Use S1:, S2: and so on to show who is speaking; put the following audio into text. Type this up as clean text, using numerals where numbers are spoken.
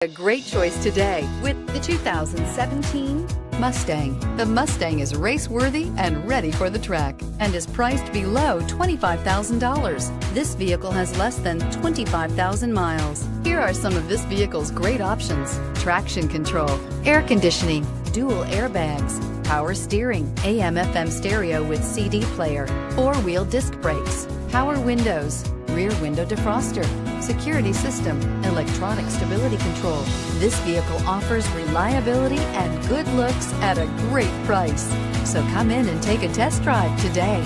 S1: A great choice today with the 2017 Mustang. The Mustang is race-worthy and ready for the track and is priced below $25,000. This vehicle has less than 25,000 miles. Here are some of this vehicle's great options: traction control, air conditioning, dual airbags, power steering, AM/FM stereo with CD player, four-wheel disc brakes, power windows, rear window defroster, security system, electronic stability control. This vehicle offers reliability and good looks at a great price. So come in and take a test drive today.